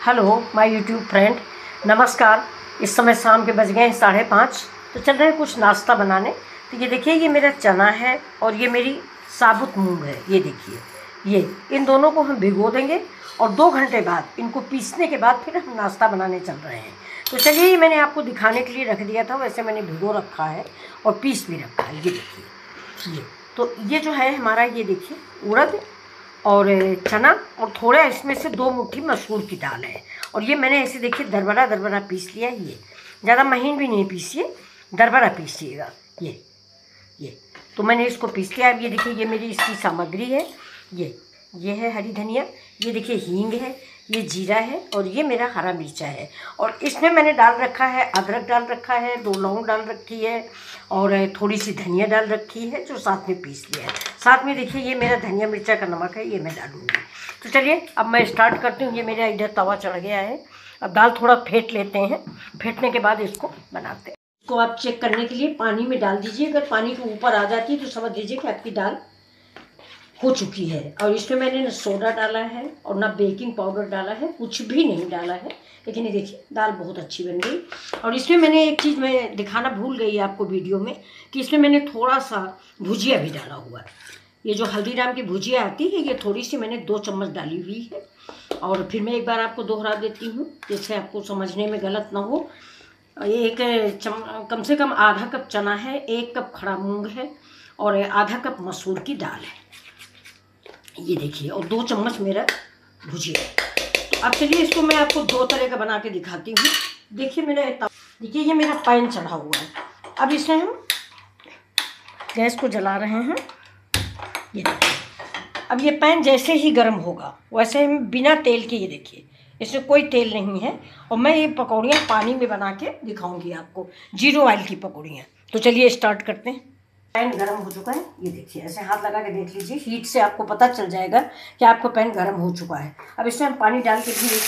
Hello my YouTube friend, नमस्कार। इस समय शाम के बज गए हैं 5:30। तो चल रहे हैं कुछ नाश्ता बनाने। तो ये देखिए, ये मेरा चना है और ये मेरी साबुत मूंग है। ये देखिए, ये इन दोनों को हम भिगो देंगे और 2 घंटे बाद इनको पीसने के बाद फिर हम नाश्ता बनाने चल रहे हैं। तो चलिए, ये मैंने आपको दिखाने के लिए रख दिया था। वैसे मैंने भिगो रखा है और पीस भी रखा है। ये देखिए, ये तो ये जो है हमारा, ये देखिए उड़द और चना और थोड़ा इसमें से 2 मुट्ठी मसूर की दाल है। और ये मैंने ऐसे देखिए दरबरा दरबरा पीस लिया है। ये ज़्यादा महीन भी नहीं पीसिए, दरबरा पीसिएगा। ये तो मैंने इसको पीस लिया। अब ये देखिए, ये मेरी इसकी सामग्री है। ये है हरी धनिया, ये देखिए हींग है, ये जीरा है और ये मेरा हरा मिर्चा है। और इसमें मैंने डाल रखा है अदरक, डाल रखा है 2 लौंग डाल रखी है और थोड़ी सी धनिया डाल रखी है जो साथ में पीस लिया है। साथ में देखिए, ये मेरा धनिया मिर्चा का नमक है, ये मैं डालूँगी। तो चलिए अब मैं स्टार्ट करती हूँ। ये मेरा इधर तवा चढ़ गया है। अब दाल थोड़ा फेंट लेते हैं, फेंटने के बाद इसको बनाते हैं। इसको आप चेक करने के लिए पानी में डाल दीजिए। अगर पानी के ऊपर आ जाती है तो समझ लीजिए कि आपकी दाल हो चुकी है। और इसमें मैंने ना सोडा डाला है और ना बेकिंग पाउडर डाला है, कुछ भी नहीं डाला है। लेकिन ये देखिए, दाल बहुत अच्छी बन गई। और इसमें मैंने एक चीज़ मैं दिखाना भूल गई आपको वीडियो में, कि इसमें मैंने थोड़ा सा भुजिया भी डाला हुआ है। ये जो हल्दीराम की भुजिया आती है, ये थोड़ी सी मैंने 2 चम्मच डाली हुई है। और फिर मैं एक बार आपको दोहरा देती हूँ, जिससे आपको समझने में गलत ना हो। एक कम से कम आधा कप चना है, 1 कप खड़ा मूंग है और आधा कप मसूर की दाल है। ये देखिए, और 2 चम्मच मेरा भुजिया है। तो अब चलिए, इसको मैं आपको 2 तरह का बना के दिखाती हूँ। देखिए देखिए, ये मेरा पैन चढ़ा हुआ है। अब इसमें हम गैस को जला रहे हैं। ये देखिए, अब ये पैन जैसे ही गर्म होगा वैसे हम बिना तेल के, ये देखिए इसमें कोई तेल नहीं है। और मैं ये पकौड़ियाँ पानी में बना के दिखाऊंगी आपको, 0 ऑयल की पकौड़ियाँ। तो चलिए स्टार्ट करते हैं। पैन गरम हो चुका है। ये देखिए, ऐसे हाथ लगा के देख लीजिए, हीट से आपको पता चल जाएगा कि आपका पैन गरम हो चुका है। अब इसमें हम पानी डाल के भी एक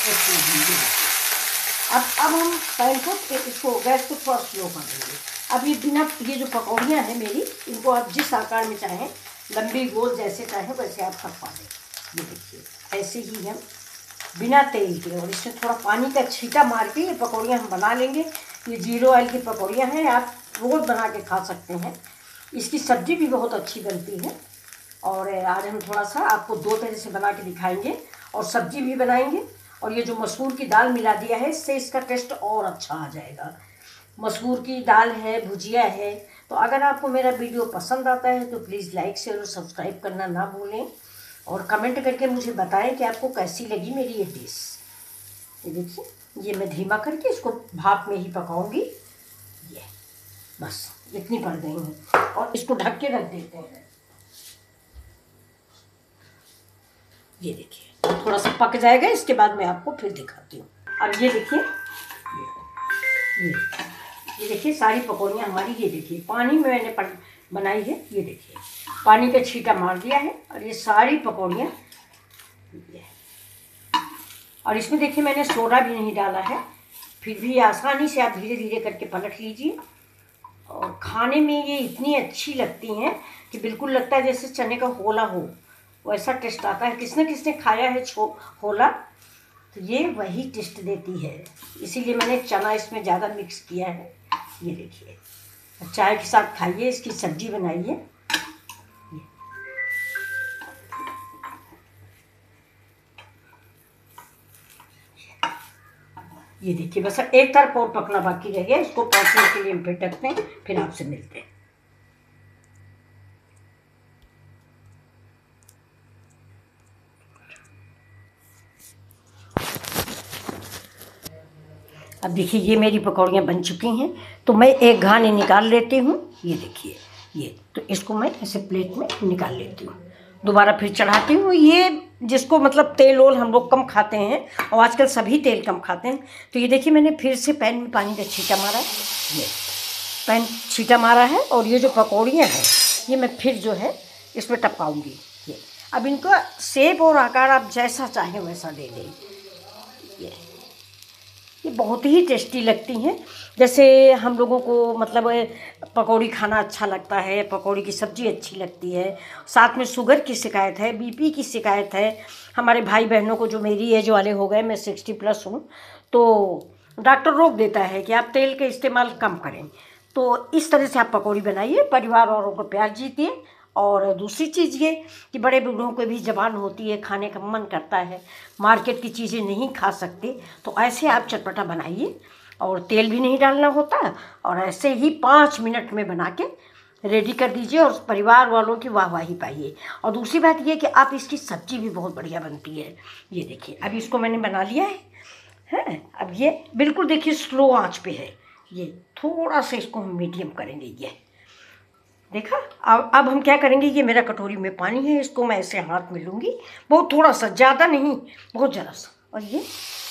अब हम पैन को, इसको गैस को थोड़ा स्लो कर देंगे। अब ये जो पकौड़ियाँ हैं मेरी, इनको आप जिस आकार में चाहें, लंबी गोल जैसे चाहें वैसे आप कटवा दें। ये देखिए, ऐसे ही हम बिना तेल के और इसमें थोड़ा पानी का छींटा मार के ये पकौड़ियाँ हम बना लेंगे। ये 0 ऑयल की पकौड़ियाँ हैं, आप रोज़ बना के खा सकते हैं। इसकी सब्ज़ी भी बहुत अच्छी बनती है। और आज हम थोड़ा सा आपको 2 तरह से बना के दिखाएंगे और सब्ज़ी भी बनाएंगे। और ये जो मसूर की दाल मिला दिया है, इससे इसका टेस्ट और अच्छा आ जाएगा। मसूर की दाल है, भुजिया है। तो अगर आपको मेरा वीडियो पसंद आता है तो प्लीज़ लाइक, शेयर और सब्सक्राइब करना ना भूलें। और कमेंट करके मुझे बताएं कि आपको कैसी लगी मेरी ये डिश। ये देखिए, ये मैं धीमा करके इसको भाप में ही पकाऊंगी। ये बस इतनी पड़ गई हैं और इसको ढक के रख देते हैं। ये देखिए, थोड़ा सा पक जाएगा, इसके बाद मैं आपको फिर दिखाती हूँ। अब ये देखिए, ये देखिए सारी पकौड़ियाँ हमारी, ये देखिए पानी में मैंने बनाई है। ये देखिए, पानी का छींटा मार दिया है और ये सारी पकौड़ियाँ। और इसमें देखिए, मैंने सोडा भी नहीं डाला है। फिर भी आसानी से आप धीरे धीरे करके पलट लीजिए। और खाने में ये इतनी अच्छी लगती हैं कि बिल्कुल लगता है जैसे चने का होला हो, वैसा टेस्ट आता है। किसने खाया है होला, तो ये वही टेस्ट देती है। इसीलिए मैंने चना इसमें ज़्यादा मिक्स किया है। ये देखिए, चाय के साथ खाइए, इसकी सब्जी बनाइए। ये देखिए, बस एक तरफ और पकना बाकी रह गया। इसको पकने के लिए हम फिर ढकते हैं, फिर आपसे मिलते हैं। अब देखिए, ये मेरी पकौड़ियाँ बन चुकी हैं। तो मैं एक घानी निकाल लेती हूँ। ये देखिए, ये तो इसको मैं ऐसे प्लेट में निकाल लेती हूँ। दोबारा फिर चढ़ाती हूँ। ये जिसको मतलब तेल ओल हम लोग कम खाते हैं, और आजकल सभी तेल कम खाते हैं। तो ये देखिए, मैंने फिर से पैन में पानी का छींटा मारा। ये पैन छींटा मारा है और ये जो पकौड़ियाँ हैं, ये मैं फिर जो है इसमें टपकाऊँगी। ये अब इनका शेप और आकार आप जैसा चाहें वैसा दे दें। ये बहुत ही टेस्टी लगती हैं। जैसे हम लोगों को मतलब पकौड़ी खाना अच्छा लगता है, पकौड़ी की सब्ज़ी अच्छी लगती है, साथ में शुगर की शिकायत है, बीपी की शिकायत है, हमारे भाई बहनों को जो मेरी एज वाले हो गए, मैं 60+ हूँ, तो डॉक्टर रोक देता है कि आप तेल का इस्तेमाल कम करें। तो इस तरह से आप पकौड़ी बनाइए, परिवार वालों को प्यार जीतिए। और दूसरी चीज़ ये कि बड़े बूढ़ों को भी ज़बान होती है, खाने का मन करता है, मार्केट की चीज़ें नहीं खा सकते, तो ऐसे आप चटपटा बनाइए और तेल भी नहीं डालना होता, और ऐसे ही 5 मिनट में बना के रेडी कर दीजिए और परिवार वालों की वाहवाही पाइए। और दूसरी बात ये कि आप इसकी सब्ज़ी भी बहुत बढ़िया बनती है। ये देखिए अभी इसको मैंने बना लिया है। अब ये बिल्कुल देखिए स्लो आंच पे है। ये थोड़ा सा इसको हम मीडियम करेंगे। ये देखा। अब हम क्या करेंगे, ये मेरा कटोरी में पानी है, इसको मैं ऐसे हाथ में लूँगी, बहुत थोड़ा सा, ज़्यादा नहीं, बहुत ज़रा सा, और ये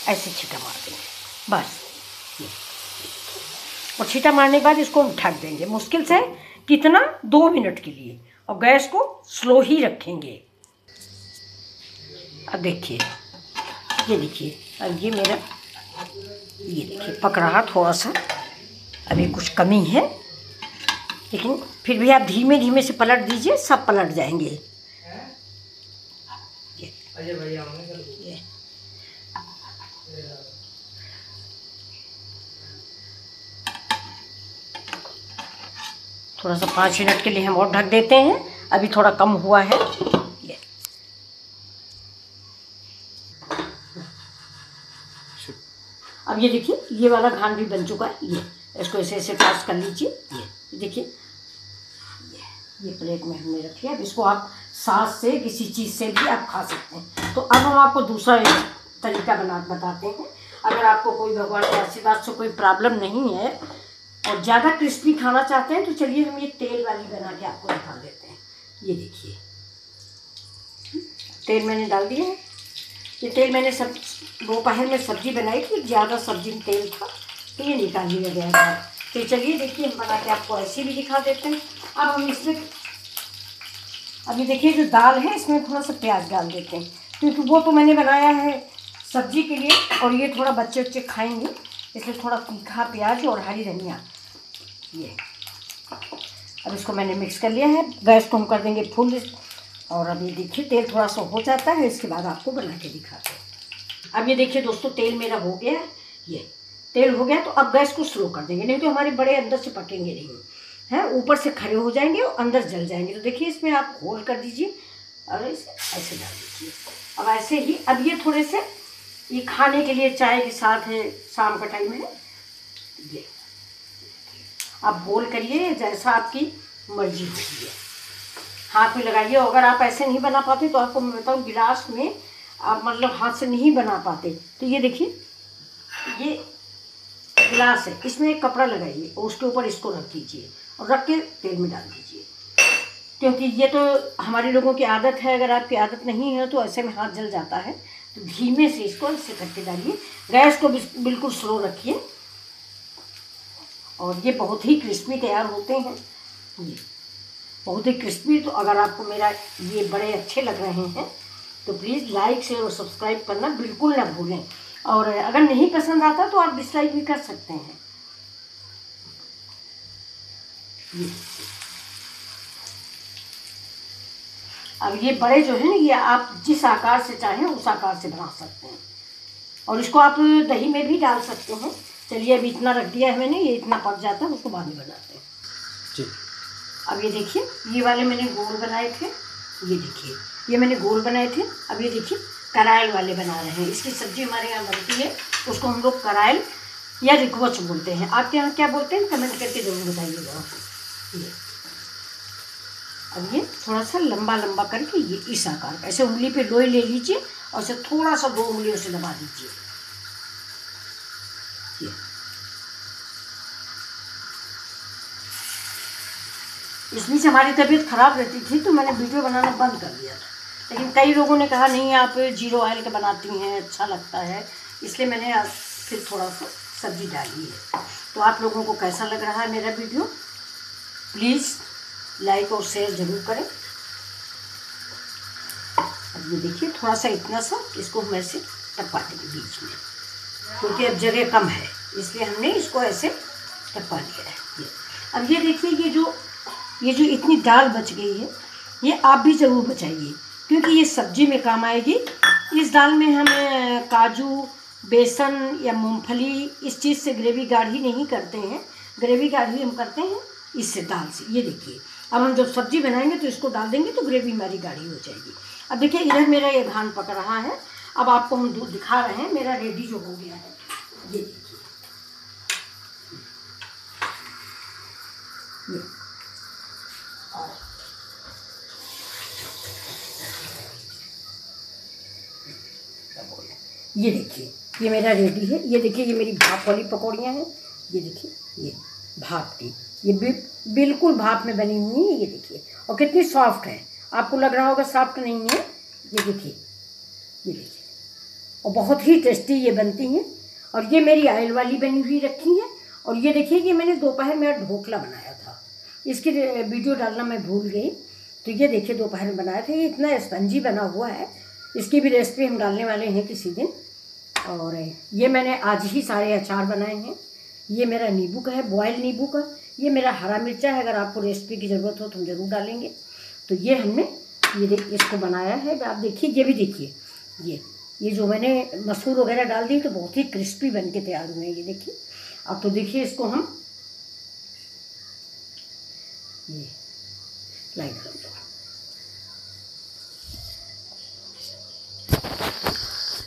ऐसे छींटा मार देंगे बस। ये और छींटा मारने के बाद इसको हम ढक देंगे, मुश्किल से कितना 2 मिनट के लिए, और गैस को स्लो ही रखेंगे। अब देखिए, ये देखिए, अब ये मेरा, ये देखिए पक रहा थोड़ा सा, अभी कुछ कमी है, लेकिन फिर भी आप धीमे धीमे से पलट दीजिए, सब पलट जाएंगे। ये थोड़ा सा 5 मिनट के लिए हम और ढक देते हैं, अभी थोड़ा कम हुआ है। ये अब ये देखिए, ये वाला घान भी बन चुका है। ये इसको ऐसे ऐसे टॉस कर लीजिए। ये देखिए, ये प्लेट में हमने रखी है। अब इसको आप सास से, किसी चीज़ से भी आप खा सकते हैं। तो अब हम आपको दूसरा तरीका बताते हैं। अगर आपको कोई भगवान के आशीर्वाद से कोई प्रॉब्लम नहीं है और ज़्यादा क्रिस्पी खाना चाहते हैं, तो चलिए हम ये तेल वाली बना के आपको दिखा देते हैं। ये देखिए, तेल मैंने डाल दिया है। ये तेल मैंने दोपहर में सब्ज़ी बनाई थी, ज़्यादा सब्ज़ी में तेल था, तो ये निकाल लिया गया था। तो चलिए देखिए, हम बना के आपको ऐसे भी दिखा देते हैं। अब हम इसमें, अभी देखिए जो दाल है, इसमें थोड़ा सा प्याज डाल देते हैं, क्योंकि वो तो मैंने बनाया है सब्ज़ी के लिए, और ये थोड़ा बच्चे बच्चे खाएंगे, इसलिए थोड़ा तीखा प्याज और हरी धनिया। ये अब इसको मैंने मिक्स कर लिया है। गैस को हम कर देंगे फुल। और अब ये देखिए, तेल थोड़ा सा हो जाता है, इसके बाद आपको बना के दिखाते हैं। अब ये देखिए दोस्तों, तेल मेरा हो गया है। ये तेल हो गया, तो अब गैस को स्लो कर देंगे, नहीं तो हमारे बड़े अंदर से पकेंगे नहीं हैं, ऊपर से खड़े हो जाएंगे और अंदर जल जाएंगे। तो देखिए, इसमें आप होल कर दीजिए और इसे ऐसे डाल दीजिए। अब ऐसे ही, अब ये थोड़े से, ये खाने के लिए चाय के साथ है, शाम का टाइम है। ये आप होल करिए, जैसा आपकी मर्जी होती है, हाथ में लगाइए। अगर आप ऐसे नहीं बना पाते, तो आपको मैं बताऊँ, गिलास में आप मतलब हाथ से नहीं बना पाते, तो ये देखिए, ये गिलास है, इसमें एक कपड़ा लगाइए और उसके ऊपर इसको रख दीजिए और रख के तेल में डाल दीजिए। क्योंकि ये तो हमारे लोगों की आदत है, अगर आपकी आदत नहीं है तो ऐसे में हाथ जल जाता है। तो धीमे से इसको ऐसे करके डालिए, गैस को बिल्कुल स्लो रखिए, और ये बहुत ही क्रिस्पी तैयार होते हैं। ये बहुत ही क्रिस्पी। तो अगर आपको मेरा ये बड़े अच्छे लग रहे हैं, तो प्लीज़ लाइक, शेयर और सब्सक्राइब करना बिल्कुल ना भूलें। और अगर नहीं पसंद आता तो आप डिसलाइक भी कर सकते हैं। अब ये बड़े जो है ना, ये आप जिस आकार से चाहें उस आकार से बना सकते हैं, और इसको आप दही में भी डाल सकते हैं। चलिए, अभी इतना रख दिया है मैंने, ये इतना पक जाता है, उसको बाद में बनाते हैं जी। अब ये देखिए, ये वाले मैंने गोल बनाए थे। ये देखिए, ये मैंने गोल बनाए थे। अब ये देखिए, करायल वाले बना रहे हैं। इसकी सब्ज़ी हमारे यहाँ बनती है, उसको हम लोग करायल या रिकवच बोलते हैं। आपके यहाँ क्या बोलते हैं, कमेंट करके ज़रूर बताइएगा। ये अब ये थोड़ा सा लंबा लंबा करके ये इस आकार का, ऐसे उंगली पे लोई ले लीजिए और इसे थोड़ा सा 2 उंगलियों से दबा दीजिए। ये इस बीच हमारी तबीयत ख़राब रहती थी, तो मैंने वीडियो बनाना बंद कर दिया था, लेकिन कई लोगों ने कहा नहीं, आप 0 ऑयल का बनाती हैं, अच्छा लगता है, इसलिए मैंने आज फिर थोड़ा सा सब्ज़ी डाली है। तो आप लोगों को कैसा लग रहा है मेरा वीडियो, प्लीज़ लाइक और शेयर ज़रूर करें। अब ये देखिए, थोड़ा सा इतना सा इसको हम ऐसे टपका देंगे बीच में। क्योंकि अब जगह कम है, इसलिए हमने इसको ऐसे टपका लिया है। अब ये देखिए, ये जो इतनी दाल बच गई है, ये आप भी ज़रूर बचाइए, क्योंकि ये सब्जी में काम आएगी। इस दाल में हम काजू, बेसन या मूंगफली इस चीज़ से ग्रेवी गाढ़ी नहीं करते हैं। ग्रेवी गाढ़ी हम करते हैं इससे, दाल से। ये देखिए, अब हम जब सब्जी बनाएंगे तो इसको डाल देंगे तो ग्रेवी हमारी गाढ़ी हो जाएगी। अब देखिए, इधर मेरा ये धान पक रहा है। अब आपको हम दूध दिखा रहे हैं, मेरा रेडी जो हो गया है। ये देखिए, ये देखिए, ये मेरा रेडी है। ये देखिए, ये मेरी भाप वाली पकौड़ियाँ हैं। ये देखिए, ये भाप की, ये बिल्कुल भाप में बनी हुई है। ये देखिए, और कितनी सॉफ्ट है। आपको लग रहा होगा सॉफ्ट नहीं है। ये देखिए, ये देखिए, और बहुत ही टेस्टी ये बनती हैं। और ये मेरी ऑयल वाली बनी हुई रखी है। और ये देखिए, ये मैंने दोपहर में ढोकला बनाया था, इसकी वीडियो डालना मैं भूल गई। तो ये देखिए, दोपहर में बनाया था। ये इतना स्पंजी बना हुआ है, इसकी भी रेसिपी हम डालने वाले हैं किसी दिन। और ये मैंने आज ही सारे अचार बनाए हैं। ये मेरा नींबू का है, बॉयल नींबू का। ये मेरा हरा मिर्चा है, अगर आपको रेसिपी की ज़रूरत हो तो हम ज़रूर डालेंगे। तो ये हमने इसको बनाया है। आप देखिए, ये भी देखिए, ये जो मैंने मसूर वगैरह डाल दी तो बहुत ही क्रिस्पी बन के तैयार हुए हैं। ये देखिए, अब तो देखिए, इसको हम ये लाइट कर दो।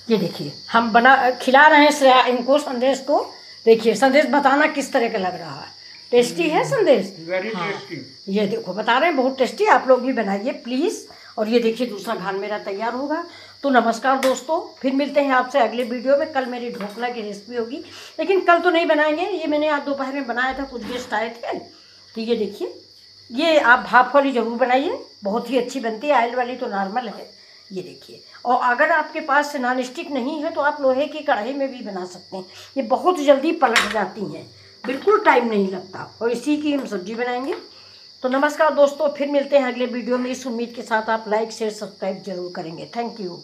ये देखिए, हम खिला रहे हैं श्रेया इनको, संदेश को। देखिए, संदेश बताना किस तरह का लग रहा है। टेस्टी है संदेश? Very tasty. ये देखो, बता रहे हैं बहुत टेस्टी। आप लोग भी बनाइए प्लीज़। और ये देखिए, दूसरा घान मेरा तैयार होगा। तो नमस्कार दोस्तों, फिर मिलते हैं आपसे अगले वीडियो में। कल मेरी ढोकला की रेसिपी होगी, लेकिन कल तो नहीं बनाएंगे। ये मैंने आज दोपहर में बनाया था, कुछ गेस्ट आए थे। तो ये देखिए, ये आप भाप वाली ज़रूर बनाइए, बहुत ही अच्छी बनती है। ऑयल वाली तो नॉर्मल है। ये देखिए, और अगर आपके पास नॉन स्टिक नहीं है तो आप लोहे की कढ़ाई में भी बना सकते हैं। ये बहुत जल्दी पलट जाती हैं, बिल्कुल टाइम नहीं लगता। और इसी की हम सब्जी बनाएंगे। तो नमस्कार दोस्तों, फिर मिलते हैं अगले वीडियो में। इस उम्मीद के साथ आप लाइक शेयर सब्सक्राइब जरूर करेंगे। Thank you.